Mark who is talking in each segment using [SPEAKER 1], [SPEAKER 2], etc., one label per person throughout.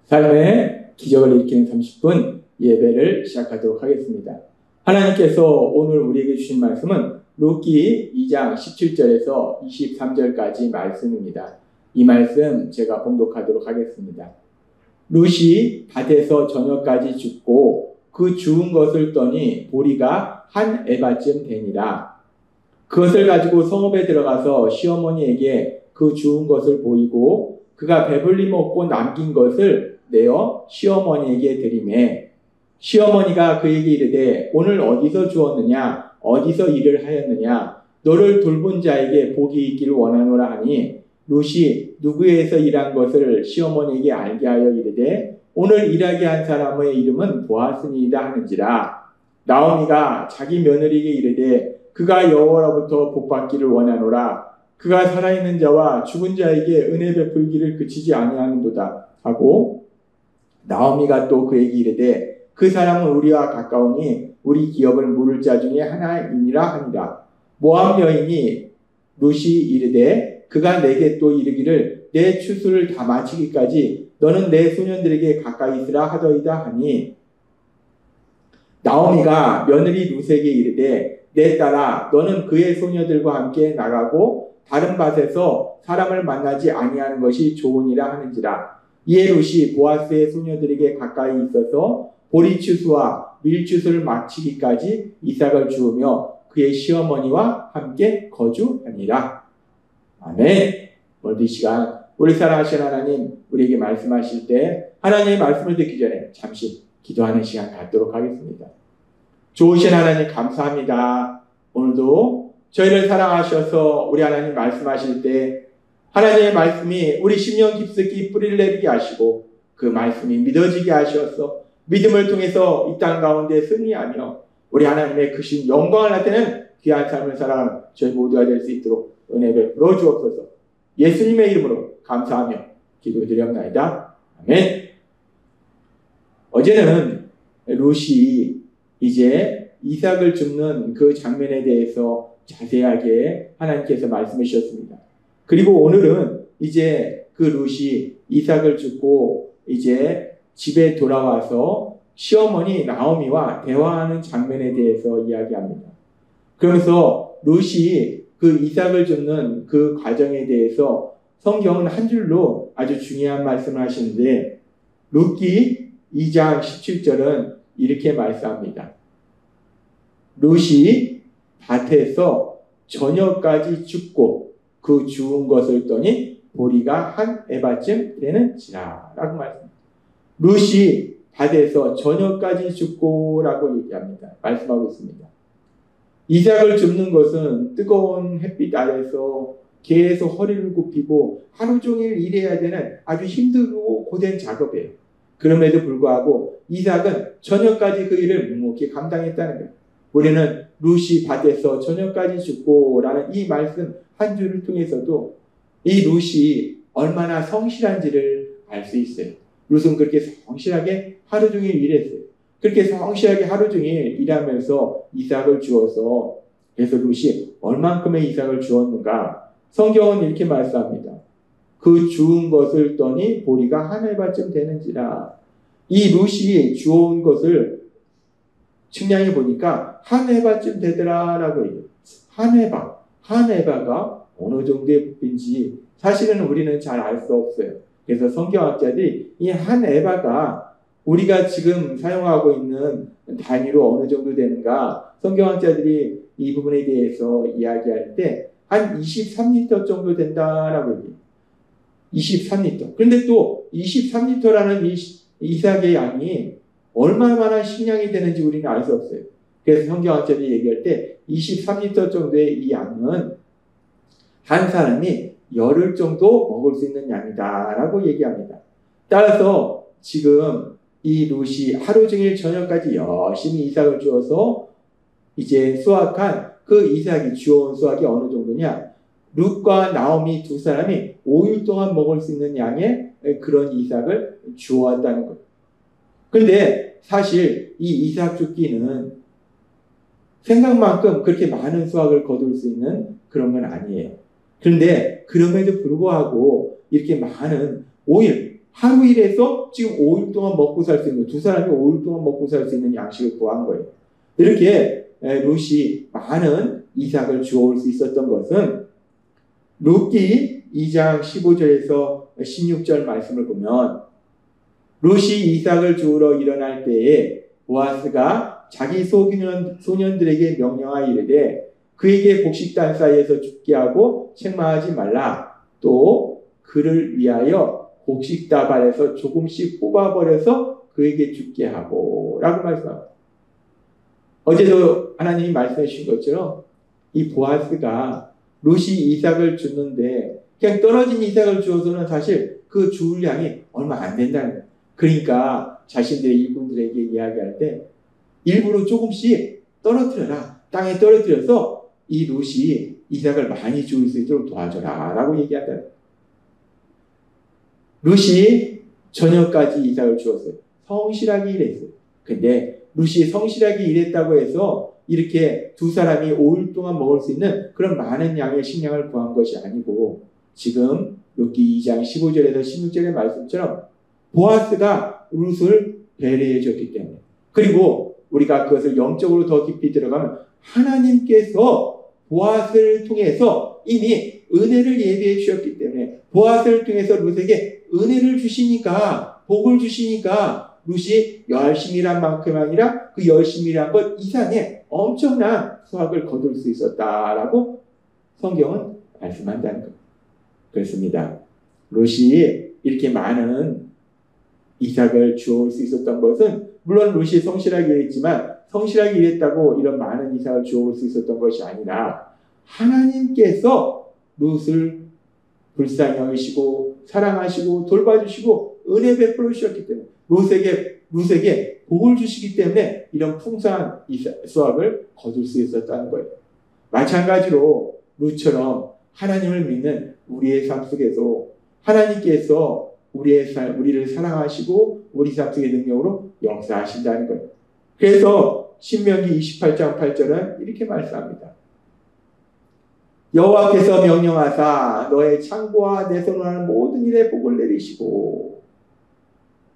[SPEAKER 1] 삶의 기적을 일으키는 30분 예배를 시작하도록 하겠습니다. 하나님께서 오늘 우리에게 주신 말씀은 룻기 2장 17절에서 23절까지 말씀입니다. 이 말씀 제가 봉독하도록 하겠습니다. 룻이 밭에서 저녁까지 죽고 그 죽은 것을 떠니 보리가 한 에바쯤 되니라. 그것을 가지고 성읍에 들어가서 시어머니에게 그 죽은 것을 보이고 그가 배불리 먹고 남긴 것을 내어 시어머니에게 드리매 시어머니가 그에게 이르되 오늘 어디서 주었느냐 어디서 일을 하였느냐 너를 돌본 자에게 복이 있기를 원하노라 하니 룻이 누구에서 일한 것을 시어머니에게 알게 하여 이르되 오늘 일하게 한 사람의 이름은 보아스니이다 하는지라. 나오미가 자기 며느리에게 이르되 그가 여호와로부터 복받기를 원하노라. 그가 살아있는 자와 죽은 자에게 은혜 베풀기를 그치지 아니하는도다 하고 나오미가 또 그에게 이르되 그 사람은 우리와 가까우니 우리 기업을 물을 자 중에 하나이니라 하니라. 모압 여인이 룻이 이르되 그가 내게 또 이르기를 내 추수를 다 마치기까지 너는 내 소년들에게 가까이 있으라 하더이다 하니 나오미가 며느리 룻에게 이르되 내 딸아 너는 그의 소녀들과 함께 나가고 다른 밭에서 사람을 만나지 아니하는 것이 좋으니라 하는지라. 이에 룻이 보아스의 소녀들에게 가까이 있어서 보리 추수와 밀 추수를 마치기까지 이삭을 주우며 그의 시어머니와 함께 거주하니라. 아멘. 오늘 이 시간 우리 사랑하신 하나님 우리에게 말씀하실 때 하나님의 말씀을 듣기 전에 잠시 기도하는 시간 갖도록 하겠습니다. 좋으신 하나님 감사합니다. 오늘도 저희를 사랑하셔서 우리 하나님 말씀하실 때 하나님의 말씀이 우리 심령 깊숙이 뿌리를 내리게 하시고 그 말씀이 믿어지게 하셔서 믿음을 통해서 이 땅 가운데 승리하며 우리 하나님의 크신 영광을 나타내는 귀한 삶을 살아가는 저희 모두가 될 수 있도록 은혜 베풀어 주옵소서. 예수님의 이름으로 감사하며 기도드렸나이다. 아멘. 어제는 룻이 이제 이삭을 줍는 그 장면에 대해서 자세하게 하나님께서 말씀해 주셨습니다. 그리고 오늘은 이제 그 룻이 이삭을 줍고 이제 집에 돌아와서 시어머니 나오미와 대화하는 장면에 대해서 이야기합니다. 그러면서 룻이 그 이삭을 줍는 그 과정에 대해서 성경은 한 줄로 아주 중요한 말씀을 하시는데 룻기 2장 17절은 이렇게 말씀합니다. 룻이 밭에서 저녁까지 죽고 그 죽은 것을 떠니 보리가 한 에바쯤 되는지라 라고 말씀합니다. 룻이 밭에서 저녁까지 죽고 라고 얘기합니다. 말씀하고 있습니다. 이삭을 줍는 것은 뜨거운 햇빛 아래서 계속 허리를 굽히고 하루 종일 일해야 되는 아주 힘들고 고된 작업이에요. 그럼에도 불구하고 이삭은 저녁까지 그 일을 묵묵히 감당했다는 거예요. 우리는 룻이 밭에서 저녁까지 죽고 라는 이 말씀 한 줄을 통해서도 이 룻이 얼마나 성실한지를 알 수 있어요. 룻은 그렇게 성실하게 하루 종일 일했어요. 그렇게 성실하게 하루 종일 일하면서 이삭을 주어서 그래서 룻이 얼만큼의 이삭을 주었는가 성경은 이렇게 말씀합니다. 그 주운 것을 떠니 보리가 한 에바쯤 되는지라. 이 룻이 주운 것을 측량해 보니까 한 에바쯤 되더라라고 얘기해요. 한 에바가 어느 정도의 부피인지 사실은 우리는 잘 알 수 없어요. 그래서 성경학자들이 이 한 에바가 우리가 지금 사용하고 있는 단위로 어느 정도 되는가 성경학자들이 이 부분에 대해서 이야기할 때 한 23리터 정도 된다라고 얘기해요. 23리터. 그런데 또 23리터라는 이삭의 양이 얼마나 식량이 되는지 우리는 알 수 없어요. 그래서 성경학자들이 얘기할 때 23리터 정도의 이 양은 한 사람이 열흘 정도 먹을 수 있는 양이다라고 얘기합니다. 따라서 지금 이 룻이 하루 종일 저녁까지 열심히 이삭을 주어서 이제 수확한 그 이삭이 주워온 수확이 어느 정도냐? 룻과 나오미 두 사람이 5일 동안 먹을 수 있는 양의 그런 이삭을 주워왔다는 거예요. 그런데 사실 이 이삭 줍기는 생각만큼 그렇게 많은 수확을 거둘 수 있는 그런 건 아니에요. 그런데 그럼에도 불구하고 이렇게 많은 5일 하루 일해서 지금 5일 동안 먹고 살 수 있는, 두 사람이 5일 동안 먹고 살 수 있는 양식을 구한 거예요. 이렇게 룻이 많은 이삭을 주워올 수 있었던 것은 룻기 2장 15절에서 16절 말씀을 보면 룻이 이삭을 주우러 일어날 때에 보아스가 자기 소년들에게 명령하여 이르되 그에게 곡식단 사이에서 죽게 하고 책망하지 말라. 또 그를 위하여 곡식다발에서 조금씩 뽑아버려서 그에게 죽게 하고 라고 말씀합니다. 어제도 하나님이 말씀해 주신 것처럼 이 보아스가 룻이 이삭을 줬는데 그냥 떨어진 이삭을 주어서는 사실 그 주울 양이 얼마 안 된다는 거예요. 그러니까 자신들의 일꾼들에게 이야기할 때 일부러 조금씩 떨어뜨려라. 땅에 떨어뜨려서 이 룻이 이삭을 많이 주울 수 있도록 도와줘라 라고 얘기한다. 룻이 저녁까지 이삭을 주었어요. 성실하게 일했어요. 근데 룻이 성실하게 일했다고 해서 이렇게 두 사람이 5일 동안 먹을 수 있는 그런 많은 양의 식량을 구한 것이 아니고 지금 룻기 2장 15절에서 16절의 말씀처럼 보아스가 룻을 배려해 줬기 때문에 그리고 우리가 그것을 영적으로 더 깊이 들어가면 하나님께서 보아스를 통해서 이미 은혜를 예비해 주셨기 때문에 보아스를 통해서 룻에게 은혜를 주시니까 복을 주시니까 룻이 열심히 일한 만큼 아니라 그 열심히 일한 것 이상의 엄청난 수확을 거둘 수 있었다라고 성경은 말씀한다는 것. 그렇습니다. 룻이 이렇게 많은 이삭을 주울 수 있었던 것은 물론 룻이 성실하게 일했지만 성실하게 일했다고 이런 많은 이삭을 주울 수 있었던 것이 아니라 하나님께서 룻을 불쌍히 여기시고 사랑하시고 돌봐주시고 은혜 베풀어 주셨기 때문에 룻에게 복을 주시기 때문에 이런 풍성한 수확을 거둘 수 있었다는 거예요. 마찬가지로 룻처럼 하나님을 믿는 우리의 삶 속에서 하나님께서 우리를 사랑하시고 우리 삶 속의 능력으로 역사하신다는 거예요. 그래서 신명기 28장 8절은 이렇게 말씀합니다. 여호와께서 명령하사 너의 창고와 내 손으로 하는 모든 일에 복을 내리시고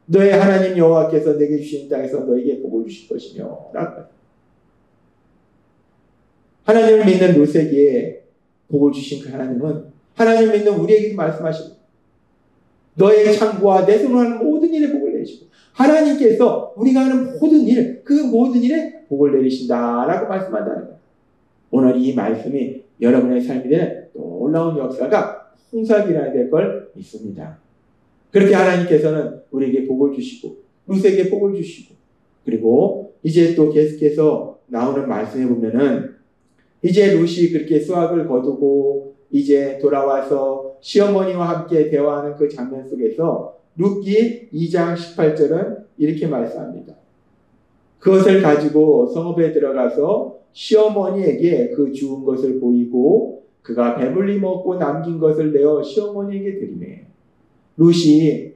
[SPEAKER 1] 너의 하나님 여호와께서 내게 주신 땅에서 너에게 복을 주실 것이며 라고 하나님을 믿는 룻에게 복을 주신 그 하나님은 하나님을 믿는 우리에게도 말씀하십니다. 너의 창고와 내 손으로 하는 모든 일에 복을 내리시고 하나님께서 우리가 하는 모든 일, 그 모든 일에 복을 내리신다라고 말씀한다는 거예요. 오늘 이 말씀이 여러분의 삶에 대한 놀라운 역사가 풍성하게 될 걸 믿습니다. 그렇게 하나님께서는 우리에게 복을 주시고 룻에게 복을 주시고 그리고 이제 또 계속해서 나오는 말씀에 보면은 이제 룻이 그렇게 수확을 거두고 이제 돌아와서 시어머니와 함께 대화하는 그 장면 속에서 룻기 2장 18절은 이렇게 말씀합니다. 그것을 가지고 성읍에 들어가서 시어머니에게 그 주운 것을 보이고 그가 배불리 먹고 남긴 것을 내어 시어머니에게 드리매 룻이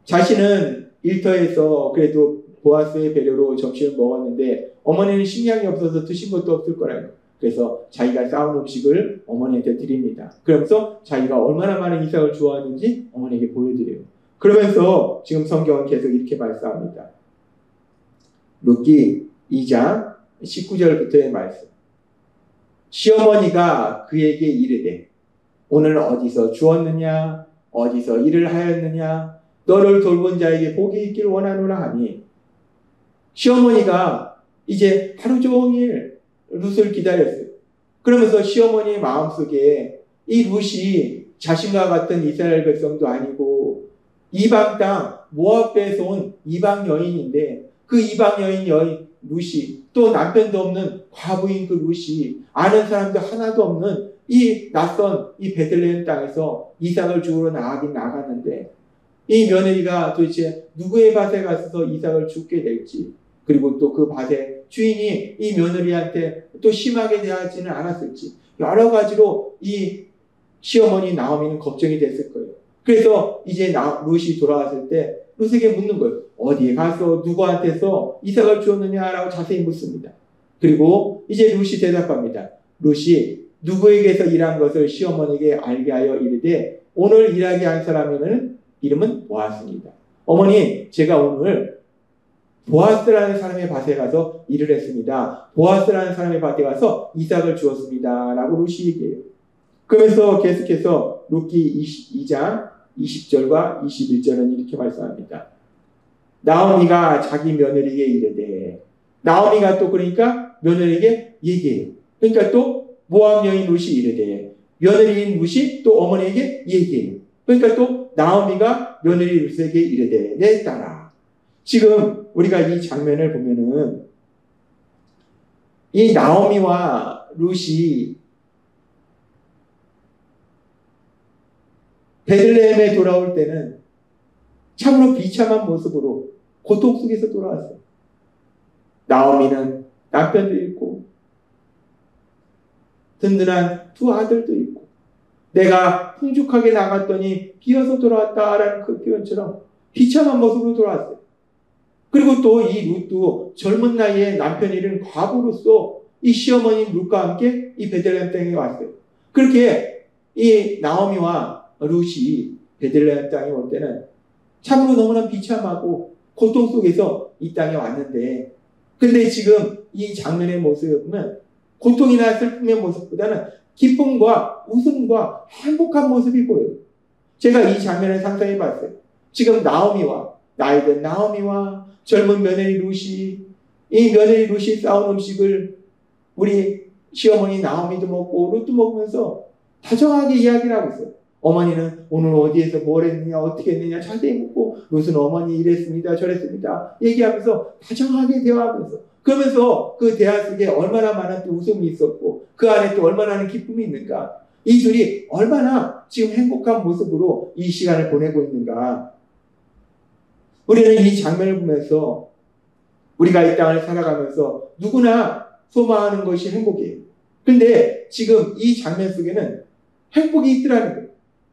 [SPEAKER 1] 자신은 일터에서 그래도 보아스의 배려로 점심을 먹었는데 어머니는 식량이 없어서 드신 것도 없을 거라요. 그래서 자기가 싸운 음식을 어머니한테 드립니다. 그러면서 자기가 얼마나 많은 이삭을 좋아하는지 어머니에게 보여드려요. 그러면서 지금 성경은 계속 이렇게 말씀합니다. 룻기 2장 19절부터의 말씀. 시어머니가 그에게 이르되 오늘 어디서 주었느냐 어디서 일을 하였느냐 너를 돌본 자에게 복이 있기를 원하노라 하니 시어머니가 이제 하루 종일 룻을 기다렸어요. 그러면서 시어머니의 마음속에 이 룻이 자신과 같은 이스라엘 백성도 아니고 이방 땅 모압에서 온 이방 여인인데 그 이방 여인 룻이 또 남편도 없는 과부인 그 룻이 아는 사람도 하나도 없는 이 낯선 이 베들레헴 땅에서 이삭을 주우러 나가긴 나갔는데 이 며느리가 도대체 누구의 밭에 가서 이삭을 줍게 될지 그리고 또 그 밭의 주인이 이 며느리한테 또 심하게 대하지는 않았을지 여러 가지로 이 시어머니 나오미는 걱정이 됐을 거예요. 그래서 이제 룻이 돌아왔을 때 룻에게 묻는 거예요. 어디에 가서 누구한테서 이삭을 주었느냐라고 자세히 묻습니다. 그리고 이제 룻이 대답합니다. 룻이 누구에게서 일한 것을 시어머니에게 알게 하여 이르되 오늘 일하게 한 사람에게는 이름은 보아스입니다. 어머니, 제가 오늘 보아스라는 사람의 밭에 가서 일을 했습니다. 보아스라는 사람의 밭에 가서 이삭을 주었습니다. 라고 루시 얘기해요. 그러면서 계속해서 룻기 22장 20절과 21절은 이렇게 말씀합니다. 나오미가 자기 며느리에게 이르되, 나오미가 또 그러니까 며느리에게 얘기해요. 그러니까 또 모압 여인 룻이 이르되, 며느리인 룻이 또 어머니에게 얘기해요. 그러니까 또 나오미가 며느리 룻에게 이르되, 내 딸아. 지금 우리가 이 장면을 보면은 이 나오미와 룻이 베들레헴에 돌아올 때는 참으로 비참한 모습으로 고통 속에서 돌아왔어요. 나오미는 남편도 있고 든든한 두 아들도 있고 내가 풍족하게 나갔더니 비어서 돌아왔다라는 그 표현처럼 비참한 모습으로 돌아왔어요. 그리고 또 이 룻도 젊은 나이에 남편이 잃은 과부로서 이 시어머니 룻과 함께 이 베들레헴 땅에 왔어요. 그렇게 이 나오미와 룻이 베들레헴 땅에 올 때는 참으로 너무나 비참하고 고통 속에서 이 땅에 왔는데, 근데 지금 이 장면의 모습은 고통이나 슬픔의 모습보다는 기쁨과 웃음과 행복한 모습이 보여요. 제가 이 장면을 상상해 봤어요. 지금 나오미와 나이든 나오미와 젊은 며느리 룻이, 이 며느리 룻이 싸운 음식을 우리 시어머니 나오미도 먹고 룻도 먹으면서 다정하게 이야기를 하고 있어요. 어머니는 오늘 어디에서 뭘 했느냐, 어떻게 했느냐 자세히 묻고, 룻은 어머니 이랬습니다, 저랬습니다 얘기하면서 다정하게 대화하면서, 그러면서 그 대화 속에 얼마나 많은 또 웃음이 있었고 그 안에 또 얼마나 많은 기쁨이 있는가, 이 둘이 얼마나 지금 행복한 모습으로 이 시간을 보내고 있는가. 우리는 이 장면을 보면서 우리가 이 땅을 살아가면서 누구나 소망하는 것이 행복이에요. 근데 지금 이 장면 속에는 행복이 있더라는 거예요.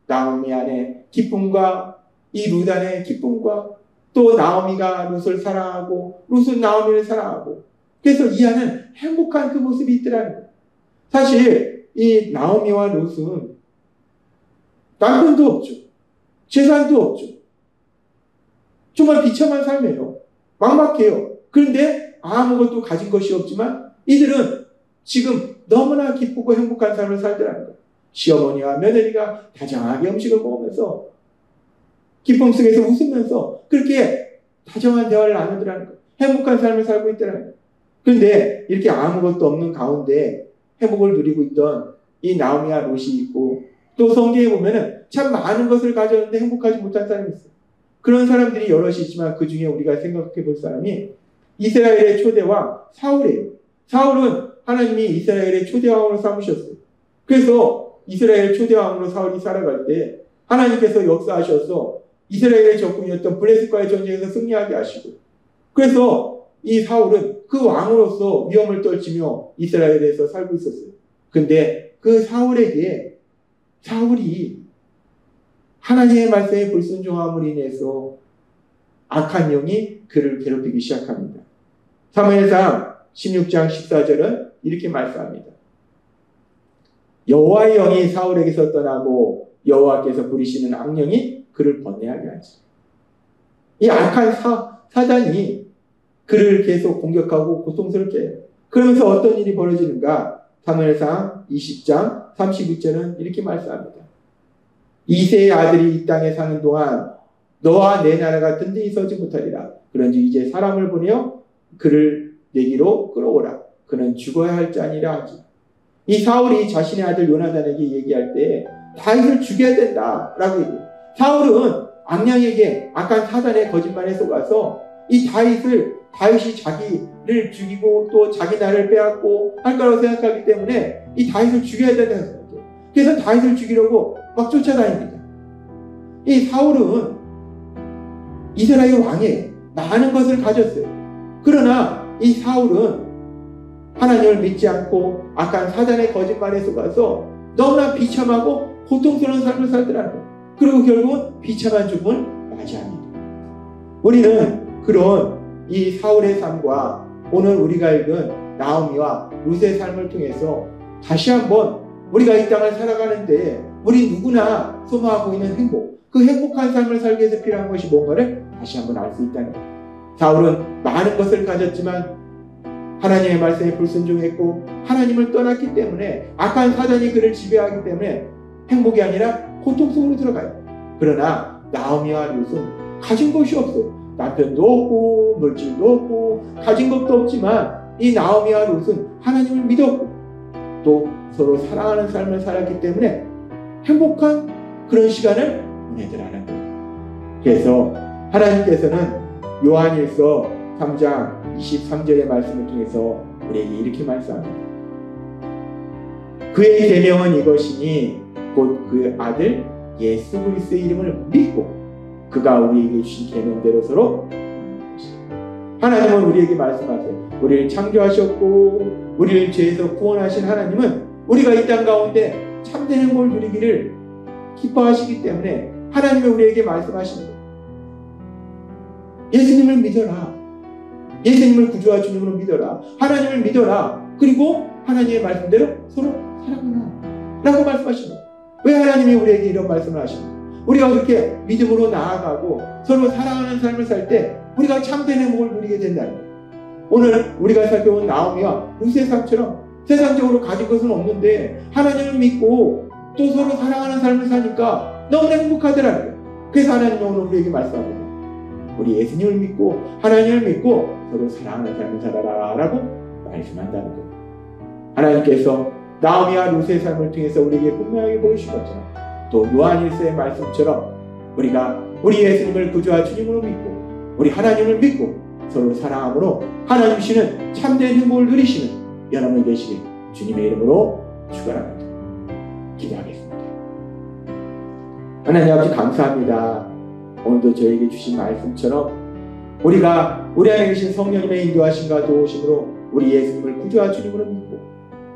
[SPEAKER 1] 나오미 안에 기쁨과 이 룻 안에 기쁨과 또 나오미가 룻을 사랑하고 룻은 나오미를 사랑하고, 그래서 이 안은 행복한 그 모습이 있더라는 거예요. 사실 이 나오미와 룻은 남편도 없죠. 재산도 없죠. 정말 비참한 삶이에요. 막막해요. 그런데 아무것도 가진 것이 없지만 이들은 지금 너무나 기쁘고 행복한 삶을 살더라는 거예요. 시어머니와 며느리가 다정하게 음식을 먹으면서 기쁨 속에서 웃으면서 그렇게 다정한 대화를 나누더라는 거예요. 행복한 삶을 살고 있더라는 거예요. 그런데 이렇게 아무것도 없는 가운데 행복을 누리고 있던 이 나오미와 룻이 있고, 또 성경에 보면은 참 많은 것을 가졌는데 행복하지 못한 사람이 있어요. 그런 사람들이 여럿이 있지만 그 중에 우리가 생각해 볼 사람이 이스라엘의 초대왕 사울이에요. 사울은 하나님이 이스라엘의 초대왕으로 삼으셨어요. 그래서 이스라엘 초대왕으로 사울이 살아갈 때 하나님께서 역사하셔서 이스라엘의 적군이었던 블레셋과의 전쟁에서 승리하게 하시고, 그래서 이 사울은 그 왕으로서 위험을 떨치며 이스라엘에서 살고 있었어요. 근데 그 사울이 하나님의 말씀에 불순종함으로 인해서 악한 영이 그를 괴롭히기 시작합니다. 사무엘상 16장 14절은 이렇게 말씀합니다. 여호와의 영이 사울에게서 떠나고 여호와께서 부리시는 악령이 그를 번뇌하게 하지. 이 악한 사단이 그를 계속 공격하고 고통스럽게 해요. 그러면서 어떤 일이 벌어지는가? 사무엘상 20장 32절은 이렇게 말씀합니다. 이새의 아들이 이 땅에 사는 동안 너와 내 나라가 든든히 서지 못하리라. 그런지 이제 사람을 보내어 그를 내기로 끌어오라. 그는 죽어야 할 자니라 하지. 이 사울이 자신의 아들 요나단에게 얘기할 때 다윗을 죽여야 된다라고 얘기해요. 사울은 악령에게 악한 사단의 거짓말에 속아서 이 다윗이 자기를 죽이고 또 자기 나라를 빼앗고 할 거라고 생각하기 때문에 이 다윗을 죽여야 된다고 생각해요. 그래서 다윗을 죽이려고 막 쫓아다닙니다. 이 사울은 이스라엘 왕이에요. 많은 것을 가졌어요. 그러나 이 사울은 하나님을 믿지 않고 악한 사단의 거짓말에 속아서 너무나 비참하고 고통스러운 삶을 살더라는 거예요. 그리고 결국은 비참한 죽음을 맞이합니다. 우리는 그런 이 사울의 삶과 오늘 우리가 읽은 나오미와 룻의 삶을 통해서 다시 한번 우리가 이 땅을 살아가는데 우리 누구나 소망하고 있는 행복, 그 행복한 삶을 살기 위해서 필요한 것이 뭔가를 다시 한번 알 수 있다는 거예요. 사울은 많은 것을 가졌지만 하나님의 말씀에 불순종했고 하나님을 떠났기 때문에 악한 사단이 그를 지배하기 때문에 행복이 아니라 고통 속으로 들어가요. 그러나 나오미와 룻은 가진 것이 없어. 남편도 없고 물질도 없고 가진 것도 없지만 이 나오미와 룻은 하나님을 믿었고 또 서로 사랑하는 삶을 살았기 때문에 행복한 그런 시간을 보내더라는 거예요. 그래서 하나님께서는 요한일서 3장 23절의 말씀을 통해서 우리에게 이렇게 말씀합니다. 그의 계명은 이것이니 곧 그 아들 예수 그리스도의 이름을 믿고 그가 우리에게 주신 계명대로 서로 하나님은 우리에게 말씀하세요. 우리를 창조하셨고 우리를 죄에서 구원하신 하나님은 우리가 이 땅 가운데 참된 행복을 누리기를 기뻐하시기 때문에 하나님이 우리에게 말씀하시는 거예요. 예수님을 믿어라. 예수님을 구주와 주님으로 믿어라. 하나님을 믿어라. 그리고 하나님의 말씀대로 서로 사랑하라 라고 말씀하시는 거예요. 왜 하나님이 우리에게 이런 말씀을 하시는가? 우리가 그렇게 믿음으로 나아가고 서로 사랑하는 삶을 살 때 우리가 참된 행복을 누리게 된다는 거예요. 오늘 우리가 살펴본 나오미와 룻의 삶처럼 세상적으로 가진 것은 없는데 하나님을 믿고 또 서로 사랑하는 삶을 사니까 너무 행복하더라는 거예요. 그래서 하나님이 오늘 우리에게 말씀합니다. 우리 예수님을 믿고 하나님을 믿고 서로 사랑하는 삶을 살아라 라고 말씀한다는 거예요. 하나님께서 나오미와 룻의 삶을 통해서 우리에게 분명하게 보이신 것처럼 또 요한일서의 말씀처럼 우리가 우리 예수님을 구주와 주님으로 믿고 우리 하나님을 믿고 서로 사랑함으로 하나님 시는 참된 행복을 누리시는 여러분이 되시길 주님의 이름으로 축원합니다. 기도하겠습니다. 하나님 아버지 감사합니다. 오늘도 저에게 주신 말씀처럼 우리가 우리 안에 계신 성령님의 인도하심과 도우심으로 우리 예수님을 구주와 주님으로 믿고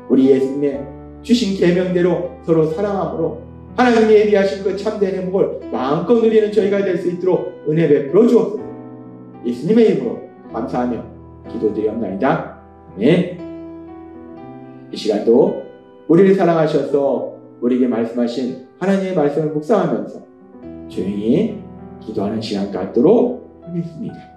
[SPEAKER 1] 우리 예수님의 주신 계명대로 서로 사랑함으로 하나님이 예비하신 그 참된 행복을 마음껏 누리는 저희가 될 수 있도록 은혜 베풀어 주옵소서. 예수님의 이름으로 감사하며 기도드리옵나이다. 아멘. 이 시간도 우리를 사랑하셔서 우리에게 말씀하신 하나님의 말씀을 묵상하면서 조용히 기도하는 시간 갖도록 하겠습니다.